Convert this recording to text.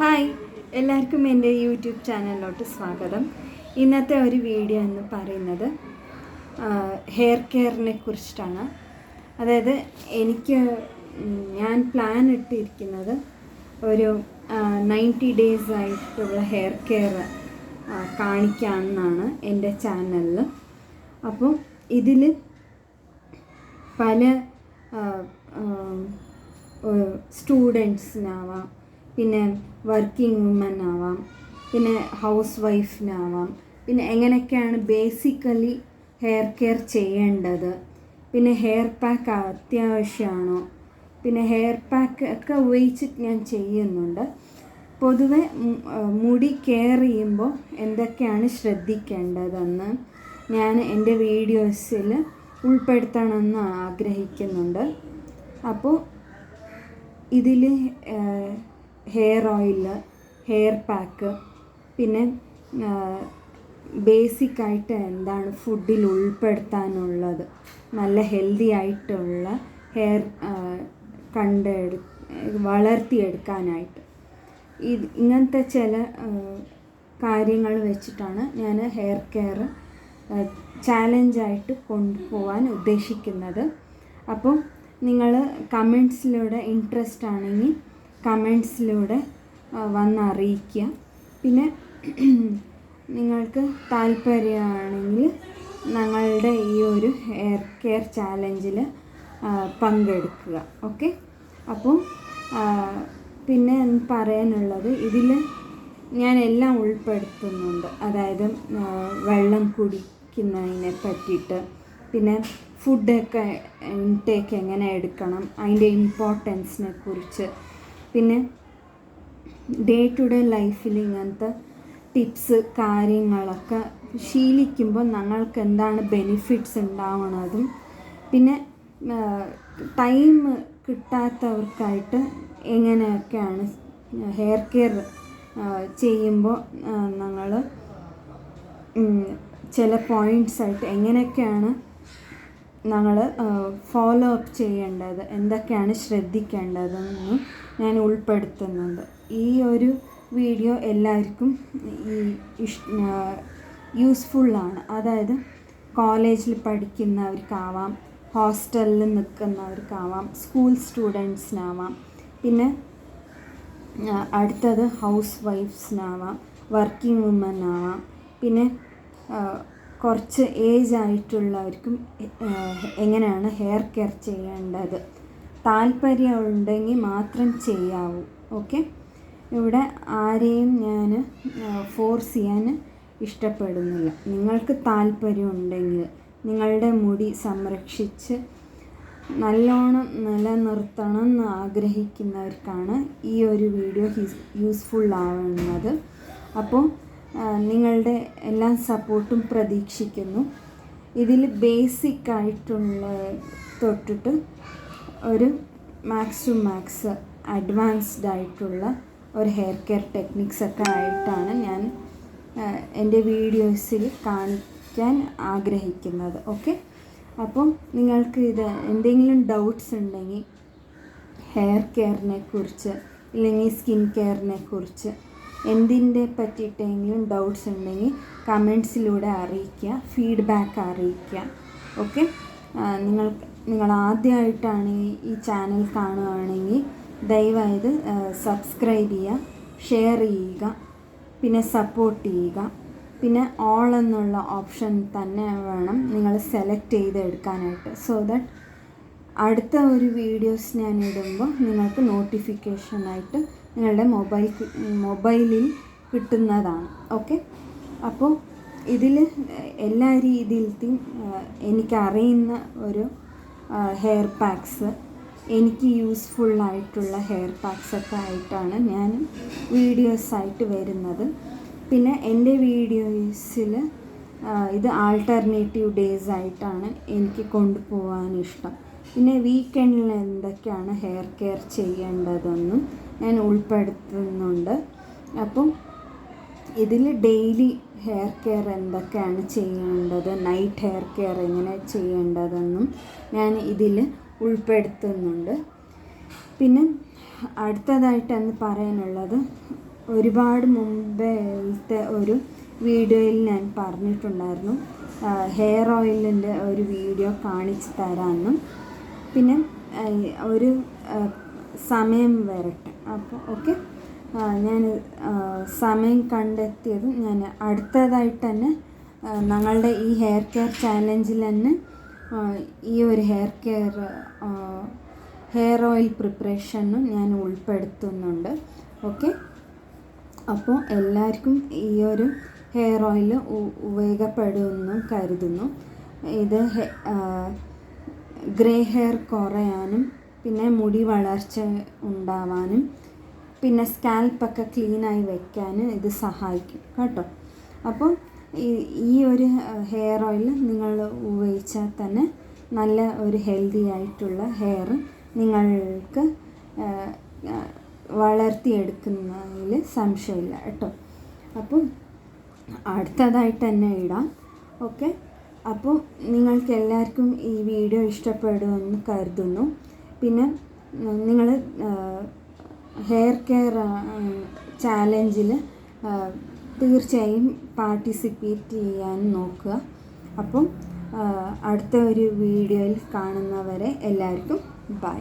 Hi, എല്ലാവർക്കും എൻ്റെ YouTube ചാനലിലോട്ട് സ്വാഗതം. ഇന്നത്തെ ഒരു വീഡിയോ എന്ന് പറയുന്നത് ഹെയർ കെയറിനെ കുറിച്ചിട്ടാണ്. അതായത് ഞാൻ പ്ലാൻ ഇട്ടിരിക്കുന്നത് ഒരു 90 ഡേയ്സ് ആയിട്ടുള്ള ഹെയർ കെയർ കാണിക്കാമെന്നാണ് എൻ്റെ ചാനലിൽ. അപ്പോൾ ഇതിൽ പല സ്റ്റുഡൻസിനാവാം, പിന്നെ വർക്കിംഗ് വുമൻ ആവാം, പിന്നെ ഹൗസ് വൈഫിനാവാം, പിന്നെ എങ്ങനെയൊക്കെയാണ് ബേസിക്കലി ഹെയർ കെയർ ചെയ്യേണ്ടത്, പിന്നെ ഹെയർ പാക്ക് അത്യാവശ്യമാണോ, പിന്നെ ഹെയർ പാക്ക് ഒക്കെ ഉപയോഗിച്ചിട്ട് ഞാൻ ചെയ്യുന്നുണ്ട്. പൊതുവെ മുടി കെയർ ചെയ്യുമ്പോൾ എന്തൊക്കെയാണ് ശ്രദ്ധിക്കേണ്ടതെന്ന് ഞാൻ എൻ്റെ വീഡിയോസിൽ ഉൾപ്പെടുത്തണമെന്ന് ആഗ്രഹിക്കുന്നുണ്ട്. അപ്പോൾ ഇതിൽ ഹെയർ ഓയിൽ, ഹെയർ പാക്ക്, പിന്നെ ബേസിക്കായിട്ട് എന്താണ് ഫുഡിൽ ഉൾപ്പെടുത്താനുള്ളത്, നല്ല ഹെൽത്തി ആയിട്ടുള്ള ഹെയർ വളർത്തിയെടുക്കാനായിട്ട് ഇങ്ങനത്തെ ചില കാര്യങ്ങൾ വെച്ചിട്ടാണ് ഞാൻ ഹെയർ കെയർ ചാലഞ്ചായിട്ട് കൊണ്ടുപോകാൻ ഉദ്ദേശിക്കുന്നത്. അപ്പോൾ നിങ്ങൾ കമൻസിലൂടെ ഇൻട്രസ്റ്റ് ആണെങ്കിൽ കമൻസിലൂടെ വന്നറിയിക്കുക. പിന്നെ നിങ്ങൾക്ക് താല്പര്യമാണെങ്കിൽ ഞങ്ങളുടെ ഈ ഒരു ഹെയർ കെയർ ചാലഞ്ചിൽ പങ്കെടുക്കുക. ഓക്കെ. അപ്പോൾ പിന്നെ പറയാനുള്ളത്, ഇതിൽ ഞാൻ എല്ലാം ഉൾപ്പെടുത്തുന്നുണ്ട്. അതായത് വെള്ളം കുടിക്കുന്നതിനെ പറ്റിയിട്ട്, പിന്നെ ഫുഡൊക്കെ ഇൻടേക്ക് എങ്ങനെ എടുക്കണം, അതിൻ്റെ ഇമ്പോർട്ടൻസിനെ കുറിച്ച്, പിന്നെ ഡേ ടു ഡേ ലൈഫിൽ ഇങ്ങനത്തെ ടിപ്സ് കാര്യങ്ങളൊക്കെ ശീലിക്കുമ്പോൾ ഞങ്ങൾക്ക് എന്താണ് ബെനിഫിറ്റ്സ് ഉണ്ടാവണതും, പിന്നെ ടൈം കിട്ടാത്തവർക്കായിട്ട് എങ്ങനെയൊക്കെയാണ് ഹെയർ കെയർ ചെയ്യുമ്പോൾ ഞങ്ങൾ ചില പോയിൻറ്റ്സായിട്ട് എങ്ങനെയൊക്കെയാണ് ഞങ്ങൾ ഫോളോ അപ്പ് ചെയ്യേണ്ടത്, എന്തൊക്കെയാണ് ശ്രദ്ധിക്കേണ്ടതെന്ന് ഞാൻ ഉൾപ്പെടുത്തുന്നുണ്ട്. ഈ ഒരു വീഡിയോ എല്ലാവർക്കും യൂസ്ഫുള്ളാണ്. അതായത് കോളേജിൽ പഠിക്കുന്നവർക്കാവാം, ഹോസ്റ്റലിൽ നിൽക്കുന്നവർക്കാവാം, സ്കൂൾ സ്റ്റുഡൻസിനാവാം, പിന്നെ അടുത്തത് ഹൗസ് വൈഫ്സിനാവാം, വർക്കിംഗ് വുമൻ ആവാം, പിന്നെ കുറച്ച് ഏജ് ആയിട്ടുള്ളവർക്കും എങ്ങനെയാണ് ഹെയർ കെയർ ചെയ്യേണ്ടത്, താല്പര്യമുണ്ടെങ്കിൽ മാത്രം ചെയ്യാവൂ. ഓക്കെ. ഇവിടെ ആരെയും ഞാൻ ഫോഴ്സ് ചെയ്യാൻ ഇഷ്ടപ്പെടുന്നില്ല. നിങ്ങൾക്ക് താല്പര്യമുണ്ടെങ്കിൽ നിങ്ങളുടെ മുടി സംരക്ഷിച്ച് നല്ലോണം നിലനിർത്തണം എന്ന് ആഗ്രഹിക്കുന്നവർക്കാണ് ഈ ഒരു വീഡിയോ യൂസ്ഫുൾ ആവുന്നത്. അപ്പോൾ നിങ്ങളുടെ എല്ലാ സപ്പോർട്ടും പ്രതീക്ഷിക്കുന്നു. ഇതിൽ ബേസിക്കായിട്ടുള്ള തൊട്ടിട്ട് ഒരു മാക്സ് ടു മാക്സ് അഡ്വാൻസ്ഡ് ആയിട്ടുള്ള ഒരു ഹെയർ കെയർ ടെക്നിക്സൊക്കെ ആയിട്ടാണ് ഞാൻ എൻ്റെ വീഡിയോസിൽ കാണിക്കാൻ ആഗ്രഹിക്കുന്നത്. ഓക്കെ. അപ്പം നിങ്ങൾക്ക് ഇത് എന്തെങ്കിലും ഡൗട്ട്സ് ഉണ്ടെങ്കിൽ ഹെയർ കെയറിനെ കുറിച്ച്, ഇല്ലെങ്കിൽ സ്കിൻ കെയറിനെ കുറിച്ച് എന്തിൻ്റെ പറ്റിയിട്ടെങ്കിലും ഡൗട്ട്സ് ഉണ്ടെങ്കിൽ കമൻസിലൂടെ അറിയിക്കുക, ഫീഡ്ബാക്ക് അറിയിക്കുക. ഓക്കെ. നിങ്ങൾ ആദ്യമായിട്ടാണ് ഈ ചാനൽ കാണുകയാണെങ്കിൽ ദയവായത് സബ്സ്ക്രൈബ് ചെയ്യുക, ഷെയർ ചെയ്യുക, പിന്നെ സപ്പോർട്ട് ചെയ്യുക. പിന്നെ ഓൾ എന്നുള്ള ഓപ്ഷൻ തന്നെ വേണം നിങ്ങൾ സെലക്ട് ചെയ്തെടുക്കാനായിട്ട്, സോ ദാറ്റ് അടുത്ത ഒരു വീഡിയോസ് ഞാൻ ഇടുമ്പോൾ നിങ്ങൾക്ക് നോട്ടിഫിക്കേഷനായിട്ട് നിങ്ങളുടെ മൊബൈലിൽ കിട്ടുന്നതാണ്. ഓക്കെ. അപ്പോൾ ഇതിൽ എല്ലാ രീതിയിലത്തെയും എനിക്കറിയുന്ന ഒരു ഹെയർ പാക്സ്, എനിക്ക് യൂസ്ഫുള്ളായിട്ടുള്ള ഹെയർ പാക്സൊക്കെ ആയിട്ടാണ് ഞാൻ വീഡിയോസായിട്ട് വരുന്നത്. പിന്നെ എൻ്റെ വീഡിയോസിൽ ഇത് ആൾട്ടർനേറ്റീവ് ഡേയ്സ് ആയിട്ടാണ് എനിക്ക് കൊണ്ടുപോകാൻ ഇഷ്ടം. പിന്നെ വീക്കെൻഡിൽ എന്തൊക്കെയാണ് ഹെയർ കെയർ ചെയ്യേണ്ടതെന്നും ഞാൻ ഉൾപ്പെടുത്തുന്നുണ്ട്. അപ്പം ഇതിൽ ഡെയിലി ഹെയർ കെയർ എന്തൊക്കെയാണ് ചെയ്യേണ്ടത്, നൈറ്റ് ഹെയർ കെയർ എങ്ങനെ ചെയ്യേണ്ടതെന്നും ഞാൻ ഇതിൽ ഉൾപ്പെടുത്തുന്നുണ്ട്. പിന്നെ അടുത്തതായിട്ടെന്ന് പറയാനുള്ളത്, ഒരുപാട് മുമ്പത്തെ ഒരു വീഡിയോയിൽ ഞാൻ പറഞ്ഞിട്ടുണ്ടായിരുന്നു ഹെയർ ഓയിലിൻ്റെ ഒരു വീഡിയോ കാണിച്ചു തരാമെന്നും. പിന്നെ ഒരു സമയം വരട്ടെ. അപ്പോൾ ഓക്കെ, ഞാൻ സമയം കണ്ടെത്തിയത് ഞാൻ അടുത്തതായിട്ട് തന്നെ ഞങ്ങളുടെ ഈ ഹെയർ കെയർ ചാലഞ്ചിൽ തന്നെ ഈ ഒരു ഹെയർ ഓയിൽ പ്രിപ്പറേഷനും ഞാൻ ഉൾപ്പെടുത്തുന്നുണ്ട്. ഓക്കെ, അപ്പോൾ എല്ലാവർക്കും ഈ ഒരു ഹെയർ ഓയിൽ ഉപയോഗപ്പെടുമെന്ന് കരുതുന്നു. ഇത് ഗ്രേ ഹെയർ കുറയാനും പിന്നെ മുടി വളർച്ച ഉണ്ടാവാനും പിന്നെ സ്കാൽപ്പൊക്കെ ക്ലീനായി വയ്ക്കാനും ഇത് സഹായിക്കും കേട്ടോ. അപ്പോൾ ഈ ഒരു ഹെയർ ഓയിൽ നിങ്ങൾ ഉപയോഗിച്ചാൽ തന്നെ നല്ല ഒരു ഹെൽത്തി ആയിട്ടുള്ള ഹെയർ നിങ്ങൾക്ക് വളർത്തിയെടുക്കുന്നതിൽ സംശയമില്ല കേട്ടോ. അപ്പം അടുത്തതായിട്ട് തന്നെ ഇടാം. ഓക്കെ, അപ്പോൾ നിങ്ങൾക്ക് എല്ലാവർക്കും ഈ വീഡിയോ ഇഷ്ടപ്പെടുമെന്ന് കരുതുന്നു. പിന്നെ നിങ്ങൾ ഹെയർ കെയർ ചാലഞ്ചിൽ തീർച്ചയായും പാർട്ടിസിപ്പേറ്റ് ചെയ്യാൻ നോക്കുക. അപ്പം അടുത്ത ഒരു വീഡിയോയിൽ കാണുന്നവരെ എല്ലാവർക്കും ബൈ.